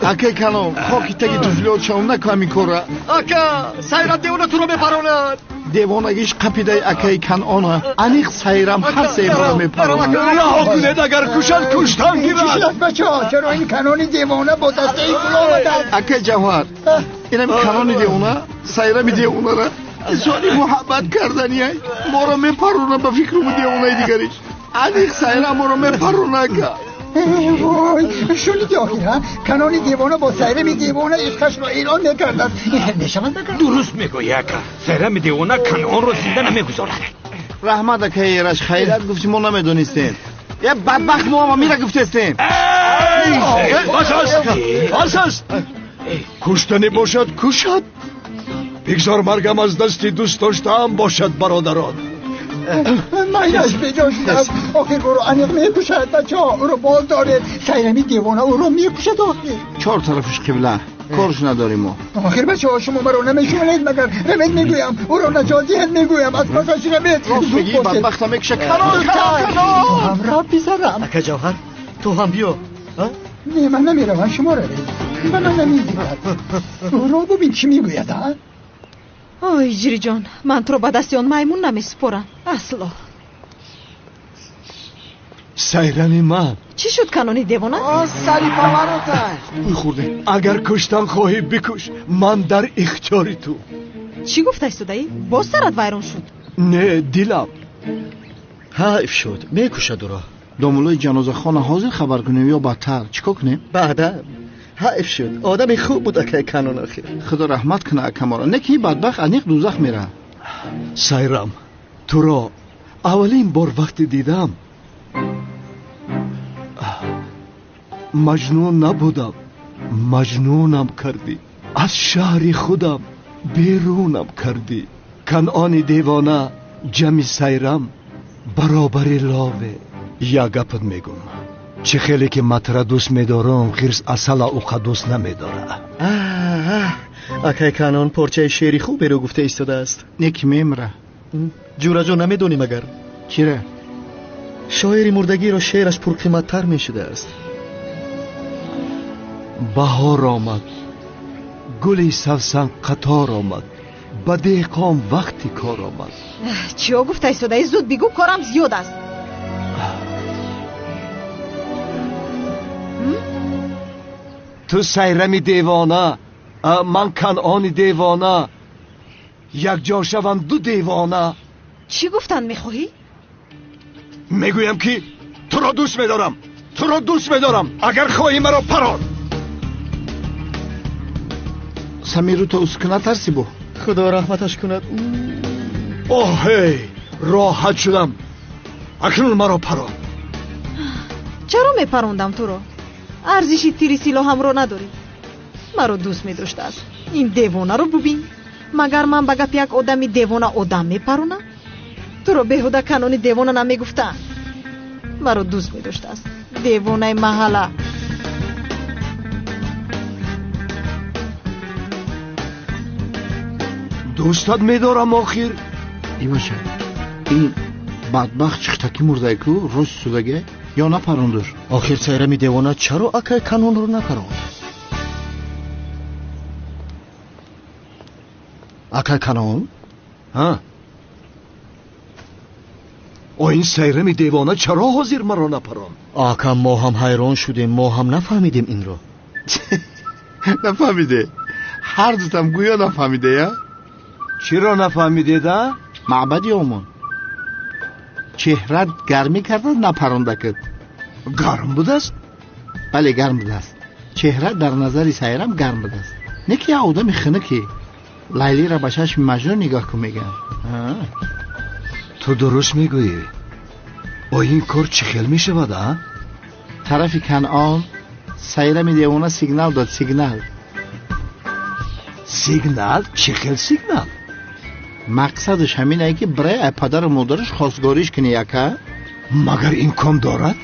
اکه کنم خاکی تگی تفلیات شون نکامی کره اکا سیرم دیونه تو رو میپروند دیوانگیش قپیده اکه کنانه انیق سیرم هر سیبرا میپروند رها کنید اگر کشد کشتن گیرد بچه ها چرا این کنان دیوانه با دسته ای کلا آمدن؟ اکه جوهر اینم کنان دیوانه سیرم دیوانه را سوالی محبت کردنی های ما را میپرونه به فکرم دیوانه دیگریش انیق سیرم ما را میپرونه که وای شنیدی آخیرا کنان دیوانه با سیرم دیوانه عشقش را ایران نکردن این حل نشود نکرد درست میگویی اکا سیرم دیوانه کنان رو زنده نمیگذارد رحمت اکه ایرش خیرت گفتی ما نمیدونستیم یه بدبخت ما میره گفتستیم بس است کشتنی باشد کشد بگذار مرگم از دستی دوست داشتم باشد برادران مایش بجا شدم آخر برو انیق میکشد بچه ها او رو باز دارد سیرمی دیوانه او رو میکشد آخر چهار طرفش قبله کارش نداریم ما آخر بچه ها شما مرا نمیشونید مگر رمید میگویم او رو نجاتیت میگویم از پسش رمید راست میگی بدبختم میکشه کنان هم را بیزارم اکا جوهر تو هم بیا نه من نمیروم شما رو رید من نمیگوید او رو ببین چی میگوید ها آی جری جان من تو رو به دست اون میمون نمیسپرم اصلا سیرمی من چی شد کنونی دیوانه؟ سری پاوراتش خورده اگر کشتن خواهی بکش من در اختیار تو چی گفت ایستادهی؟ باز سرت ویران شد نه دلم حیف شد میکشد او را دامولای جنازه خانه حاضر خبر کنیم یا بدتر چیکار کنیم؟ بعدا حیف شد آدم خوب بود اکه کنون آخر خدا رحمت کنه اکمارا نکی بدبخت انیق دوزخ میره سیرم تو را اولین بار وقتی دیدم مجنون نبودم مجنونم کردی از شهر خودم بیرونم کردی کنعان دیوانه جمع سیرم برابر لاوه یا گپت میگم چه خیلی که مطره دوست میدارم خیرس اصلا اوقا دوست نمیداره اکه کنون پرچه شعری خوبی رو گفته ایستاده است نکی میمره جورا جو نمیدونی مگر چیره؟ شاعری مردگی رو شعرش پرقیمت‌تر میشده است بهار آمد گلی سوسن قطار آمد به دهقان وقتی کار آمد چیا گفت ایستادهی زود بگو کارم زیاد است تو سیرمی دیوانه من کنعان دیوانه یک جا شوم دو دیوانه چی گفتن میخواهی؟ میگویم که تو را دوست میدارم تو را دوست میدارم اگر خواهی مرا پران سمیرو تو اسکنه ترسی بو خدا رحمتش کند اوه هی راحت شدم اکنون مرا پران چرا میپروندم تو رو؟ ارزشی تیری سیلا هم رو نداری مرا دوست میداشته است این دیوانه رو ببین مگر من بگپ یک آدمی دیوانه آدم میپرونم تو رو بهوده کنونی دیوانه نمیگفتم مرا دوست میداشته است دیوانه محله دوستت میدارم آخر ای باشه این بدبخت چختکی مرده کو روش سودگه یا نپروندر آخر سیرمی دیوانه چرا اکه کنون رو نپروند اکه کنون ها این سیرمی دیوانه چرا حاضر مرا نپران آکه ما هم حیران شدیم ما هم نفهمیدیم این رو نفهمیده هر دوستم گویا نفهمیده یا چرا نفهمیده ده؟ معبدی آمون چهرت گرمی کرده نپرانده کرد گرم بود است؟ بله گرم بود است چهرت در نظر سیرم گرم بود است نکی آدم خنکی لیلی را بشش مجنون نگاه کن میگن تو درست میگویی این کار چی خیل میشود ها؟ طرف کنعان سیرم دیوانه سیگنال داد سیگنال چی خیل سیگنال؟ مقصدش همینه که برای پدر و مادرش خواستگاریش کنه یکه مگر این کام دارد؟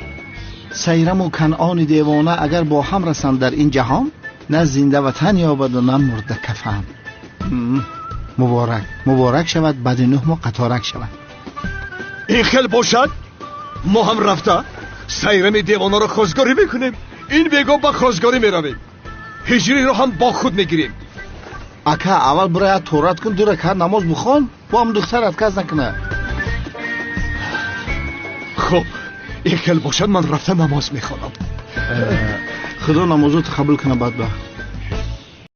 سیرم و کنعان دیوانه اگر با هم رسند در این جهان نه زنده وطن یابد و نه مرده کفن مبارک شود بعد 9 ماه قطارک شود این خیل باشد ما هم رفته سیرم دیوانه رو خواستگاری میکنیم این بگاه با خوزگاری میرویم. هجری رو هم با خود میگیریم. اکا اول برای تورات کن 2 رکعت نماز بخون با هم دخترت کز نکنه. خب یکل باشد من رفتم نماز میخوانم. خدا نمازت قبول کنه بدبخت.